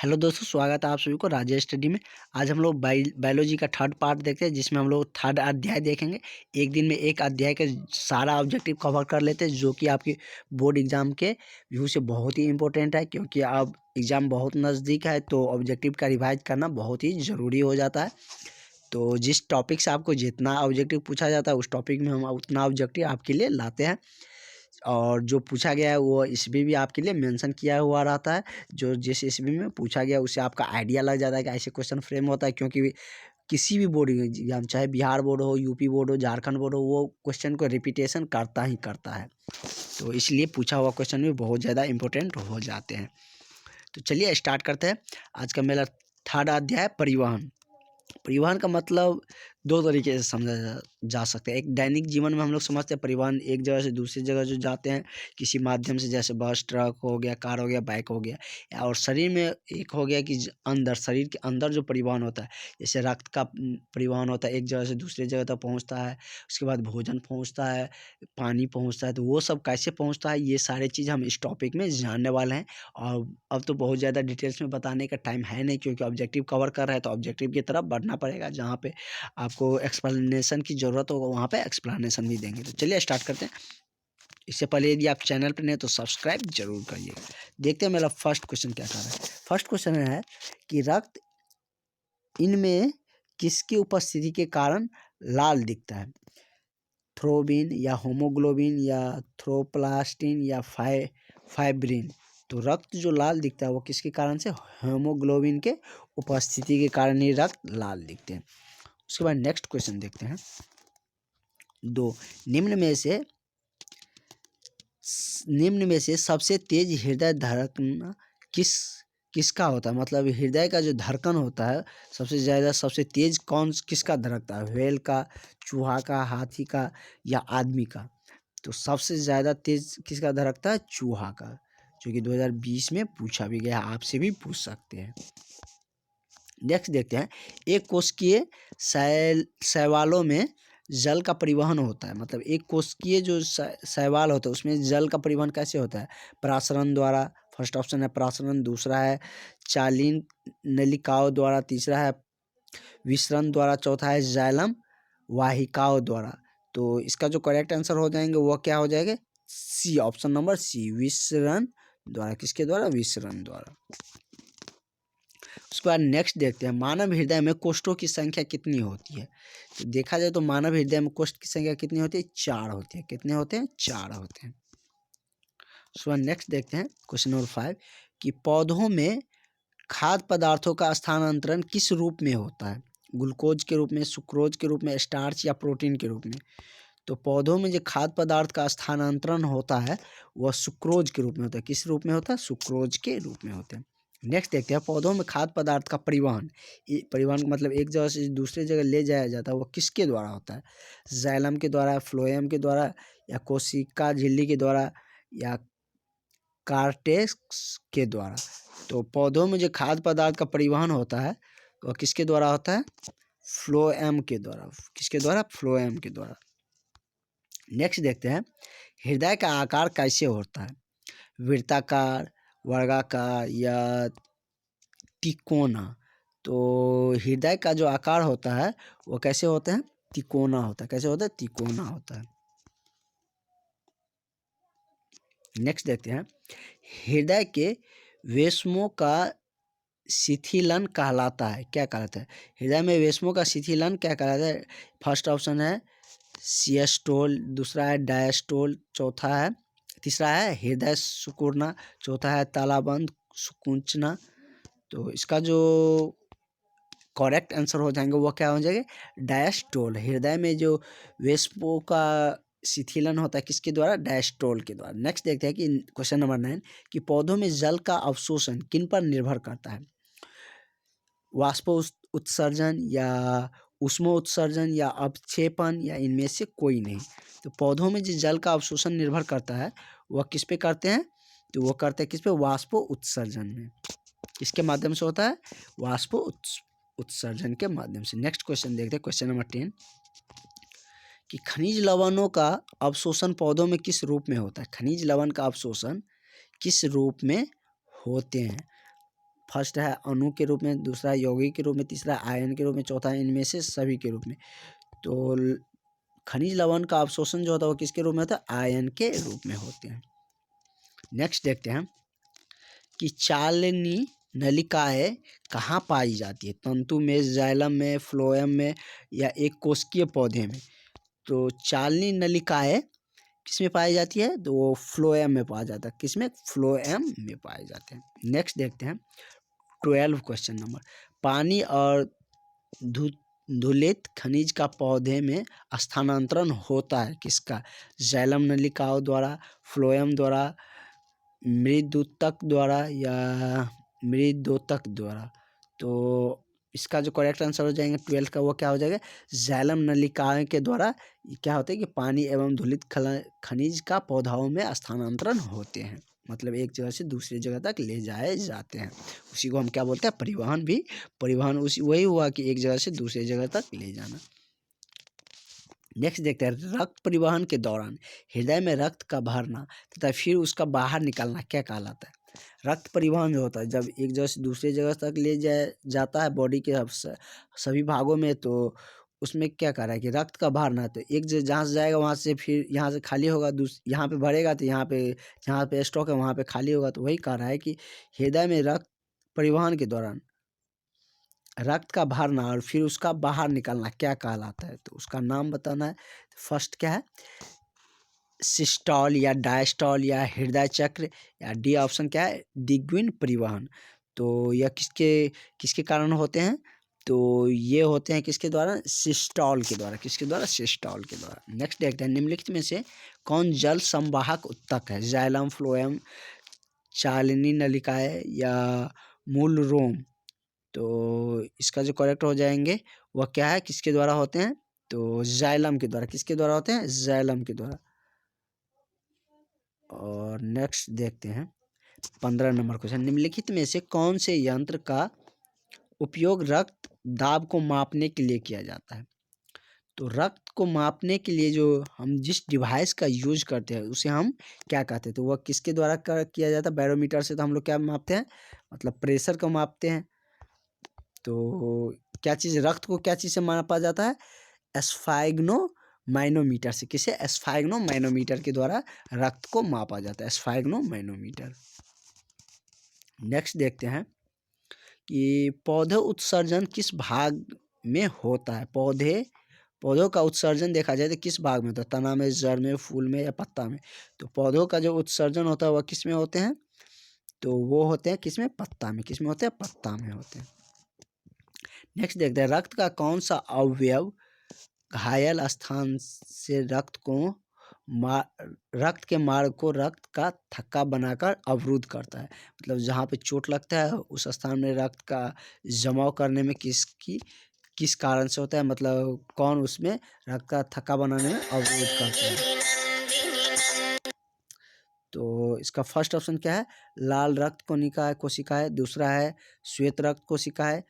Hello दोस्तों, स्वागत है आप सभी को राजेश स्टडी में। आज हम लोग बायोलॉजी का थर्ड पार्ट देखते हैं, जिसमें हम लोग थर्ड अध्याय देखेंगे। एक दिन में एक अध्याय का सारा ऑब्जेक्टिव कवर कर लेते हैं, जो कि आपकी बोर्ड एग्जाम के व्यू से बहुत ही इंपॉर्टेंट है, क्योंकि अब एग्ज़ाम बहुत नज़दीक है तो ऑब्जेक्टिव का रिवाइज करना बहुत ही ज़रूरी हो जाता है। तो जिस टॉपिक से आपको जितना ऑब्जेक्टिव पूछा जाता है, उस टॉपिक में हम उतना ऑब्जेक्टिव आपके लिए लाते हैं। और जो पूछा गया है वो ईस्वी भी आपके लिए मेंशन किया हुआ रहता है। जो जिस ईस्वी में पूछा गया उससे आपका आइडिया लग जाता है कि ऐसे क्वेश्चन फ्रेम होता है, क्योंकि किसी भी बोर्ड एग्जाम, चाहे बिहार बोर्ड हो, यूपी बोर्ड हो, झारखंड बोर्ड हो, वो क्वेश्चन को रिपीटेशन करता ही करता है। तो इसलिए पूछा हुआ क्वेश्चन भी बहुत ज़्यादा इंपॉर्टेंट हो जाते हैं। तो चलिए स्टार्ट करते हैं। आज का मेरा थर्ड अध्याय परिवहन। परिवहन का मतलब दो तरीके से समझा जा सकता है। एक दैनिक जीवन में हम लोग समझते हैं परिवहन, एक जगह से दूसरी जगह जो जाते हैं किसी माध्यम से, जैसे बस, ट्रक हो गया, कार हो गया, बाइक हो गया। और शरीर में एक हो गया कि अंदर, शरीर के अंदर जो परिवहन होता है, जैसे रक्त का परिवहन होता है, एक जगह से दूसरी जगह तक पहुँचता है। उसके बाद भोजन पहुँचता है, पानी पहुँचता है। तो वो सब कैसे पहुँचता है, ये सारी चीज़ हम इस टॉपिक में जानने वाले हैं। और अब तो बहुत ज़्यादा डिटेल्स में बताने का टाइम है नहीं, क्योंकि ऑब्जेक्टिव कवर कर रहे हैं, तो ऑब्जेक्टिव की तरफ बढ़ना पड़ेगा। जहाँ पे आपको एक्सप्लेनेशन की ज़रूरत होगा वहाँ पे एक्सप्लेनेशन भी देंगे। तो चलिए स्टार्ट करते हैं। इससे पहले यदि आप चैनल पर नहीं तो सब्सक्राइब जरूर करिएगा। देखते हैं मेरा फर्स्ट क्वेश्चन क्या कह रहा है। फर्स्ट क्वेश्चन है कि रक्त इनमें किसकी उपस्थिति के कारण लाल दिखता है? थ्रोबिन या होमोग्लोबिन या थ्रोप्लास्टिन या फाइब्रिन। तो रक्त जो लाल दिखता है वो किसके कारण से? हेमोग्लोबिन के उपस्थिति के कारण ही रक्त लाल दिखते हैं। उसके बाद नेक्स्ट क्वेश्चन देखते हैं। दो, निम्न में से सबसे तेज हृदय धड़कन किसका होता है? मतलब हृदय का जो धड़कन होता है सबसे ज़्यादा, सबसे तेज किसका धड़कता है? व्हेल का, चूहा का, हाथी का या आदमी का? तो सबसे ज़्यादा तेज किसका धड़कता है? चूहा का, जो कि 2020 में पूछा भी गया, आपसे भी पूछ सकते हैं। नेक्स्ट देखते हैं। एक कोशिकीय शैवालों में जल का परिवहन होता है। मतलब एक कोशिकीय जो शैवाल होता है उसमें जल का परिवहन कैसे होता है? प्रासरण द्वारा, फर्स्ट ऑप्शन है प्रासरण, दूसरा है चालीन नलिकाओं द्वारा, तीसरा है विसरण द्वारा, चौथा है जाइलम वाहिकाओं द्वारा। तो इसका जो करेक्ट आंसर हो जाएंगे वो क्या हो जाएगा? सी, ऑप्शन नंबर सी, विसरण द्वारा। किसके द्वारा? विसरण द्वारा। उसके बाद नेक्स्ट देखते हैं। मानव हृदय में कोष्ठों की संख्या कितनी होती है? तो देखा जाए तो मानव हृदय में कोष्ठ की संख्या कितनी होती है? 4 होती है। कितने होते हैं? 4 होते हैं। उसके बाद नेक्स्ट देखते हैं क्वेश्चन नंबर 5 कि पौधों में खाद्य पदार्थों का स्थानांतरण किस रूप में होता है? ग्लूकोज के रूप में, सुक्रोज के रूप में, स्टार्च या प्रोटीन के रूप में? तो पौधों में जो खाद्य पदार्थ का स्थानांतरण होता है वह सुक्रोज के रूप में होता है। किस रूप में होता है? सुक्रोज के रूप में होता है। नेक्स्ट देखते हैं। पौधों में खाद्य पदार्थ का परिवहन, परिवहन का मतलब एक जगह से दूसरे जगह ले जाया जाता है, वो किसके द्वारा होता है? जाइलम के द्वारा, फ्लोएम के द्वारा या कोशिका झिल्ली के द्वारा या कार्टेक्स के द्वारा? तो पौधों में जो खाद्य पदार्थ का परिवहन होता है वह किसके द्वारा होता है? फ्लोएम के द्वारा। किसके द्वारा? फ्लोएम के द्वारा। नेक्स्ट देखते हैं। हृदय का आकार कैसे होता है? वृत्ताकार, वर्गाकार या तिकोना? तो हृदय का जो आकार होता है वो कैसे होता है? तिकोना होता है। कैसे होता है? तिकोना होता है। नेक्स्ट देखते हैं। हृदय के वेश्मों का शिथिलन कहलाता है, क्या कहलाता है? हृदय में वेश्मों का शिथिलन क्या कहलाता है? फर्स्ट ऑप्शन है सियास्टोल, दूसरा है डायस्टोल, चौथा है, तीसरा है हृदय सिकुड़ना, चौथा है तालाबंद संकुचना। तो इसका जो करेक्ट आंसर हो जाएंगे वो क्या हो जाएगा? डायस्टोल। हृदय में जो वेस्पो का शिथिलन होता है किसके द्वारा? डायस्टोल के द्वारा। नेक्स्ट देखते हैं कि क्वेश्चन नंबर 9 कि पौधों में जल का अवशोषण किन पर निर्भर करता है? वाष्पो उत्सर्जन या ऊष्मो उत्सर्जन या अवक्षेपण या इनमें से कोई नहीं? तो पौधों में जो जल का अवशोषण निर्भर करता है वह किस पे करते हैं? तो वो करते हैं किस पे? वाष्पो उत्सर्जन में। किसके माध्यम से होता है? वाष्पो उत्सर्जन के माध्यम से। नेक्स्ट क्वेश्चन देखते हैं क्वेश्चन नंबर 10 कि खनिज लवणों का अवशोषण पौधों में किस रूप में होता है? खनिज लवण का अवशोषण किस रूप में होते हैं? फर्स्ट है अणु के रूप में, दूसरा यौगिक के रूप में, तीसरा आयन के रूप में, चौथा इनमें से सभी के रूप में। तो खनिज लवण का अवशोषण जो होता है वो किसके रूप में होता है? आयन के रूप में होते हैं। नेक्स्ट देखते हैं कि चालनी नलिकाएं कहाँ पाई जाती है? तंतु में, जाइलम में, फ्लोएम में या एक कोशिकीय पौधे में? तो चालनी नलिकाएं किसमें पाई जाती है? तो वो फ्लोएम में पाया जाता है। किसमें? फ्लोएम में पाए जाते हैं। नेक्स्ट देखते हैं 12 क्वेश्चन नंबर, पानी और धूलित खनिज का पौधे में स्थानांतरण होता है किसका? जाइलम नलिकाओं द्वारा, फ्लोएम द्वारा, मृदुतक द्वारा या मृदोतक द्वारा? तो इसका जो करेक्ट आंसर हो जाएंगे 12 का वो क्या हो जाएगा? जाइलम नलिकाएं के द्वारा क्या होता है कि पानी एवं धूलित खनिज का पौधाओं में स्थानांतरण होते हैं, मतलब एक जगह से दूसरी जगह तक ले जाए जाते हैं। उसी को हम क्या बोलते हैं? परिवहन भी। परिवहन उसी वही हुआ कि एक जगह से दूसरी जगह तक ले जाना। नेक्स्ट देखते हैं रक्त परिवहन के दौरान हृदय में रक्त का भरना तथा फिर उसका बाहर निकलना क्या कहलाता है? रक्त परिवहन जो होता है जब एक जगह से दूसरी जगह तक ले जाता है बॉडी के सभी भागों में, तो उसमें क्या कह रहा है कि रक्त का भरना, तो एक जहाँ से जाएगा वहाँ से फिर यहाँ से खाली होगा, यहाँ पे भरेगा तो यहाँ पे स्टॉक है वहाँ पे खाली होगा। तो वही कह रहा है कि हृदय में रक्त परिवहन के दौरान रक्त का भरना और फिर उसका बाहर निकलना क्या कहलाता है? तो उसका नाम बताना है। फर्स्ट क्या है? सिस्टॉल या डायस्टॉल या हृदय चक्र, या डी ऑप्शन क्या है? द्विगुण परिवहन। तो यह किसके किसके कारण होते हैं? तो ये होते हैं किसके द्वारा? सिस्टॉल के द्वारा। किसके द्वारा? सिस्टॉल के द्वारा। नेक्स्ट देखते हैं निम्नलिखित में से कौन जल संवाहक उत्तक है? जाइलम, फ्लोएम, चालनी नलिकाएं या मूल रोम? तो इसका जो करेक्ट हो जाएंगे वह क्या है? किसके द्वारा होते हैं? तो जाइलम के द्वारा। किसके द्वारा होते हैं? जाइलम के द्वारा। और नेक्स्ट देखते हैं 15 नंबर क्वेश्चन, निम्नलिखित में से कौन से यंत्र का उपयोग रक्त दाब को मापने के लिए किया जाता है? तो रक्त को मापने के लिए जो हम जिस डिवाइस का यूज करते हैं उसे हम क्या कहते हैं? तो वह किसके द्वारा किया जाता है? बैरोमीटर से तो हम लोग क्या मापते हैं? मतलब प्रेशर को मापते हैं। तो क्या चीज़ रक्त को क्या चीज़ से मापा जाता है? एस्फाइग्नो माइनोमीटर से। किसे? एस्फाइग्नो माइनोमीटर के द्वारा रक्त को मापा जाता है, एस्फाइग्नो माइनोमीटर। नेक्स्ट देखते हैं कि पौधे उत्सर्जन किस भाग में होता है? पौधों का उत्सर्जन देखा जाए तो किस भाग में होता है? तना में, जड़ में, फूल में या पत्ता में? तो पौधों का जो उत्सर्जन होता है वह किस में होते हैं? तो वो होते हैं किस में? पत्ता में। किस में होते हैं? पत्ता में होते हैं। नेक्स्ट देखते हैं रक्त का कौन सा अवयव घायल स्थान से रक्त के मार्ग को रक्त का थक्का बनाकर अवरुद्ध करता है? मतलब जहाँ पे चोट लगता है उस स्थान में रक्त का जमाव करने में किस कारण से होता है? मतलब कौन उसमें रक्त का थक्का बनाने में अवरुद्ध करता है? तो इसका फर्स्ट ऑप्शन क्या है? लाल रक्त कोशिका है। दूसरा है श्वेत रक्त कोशिका है।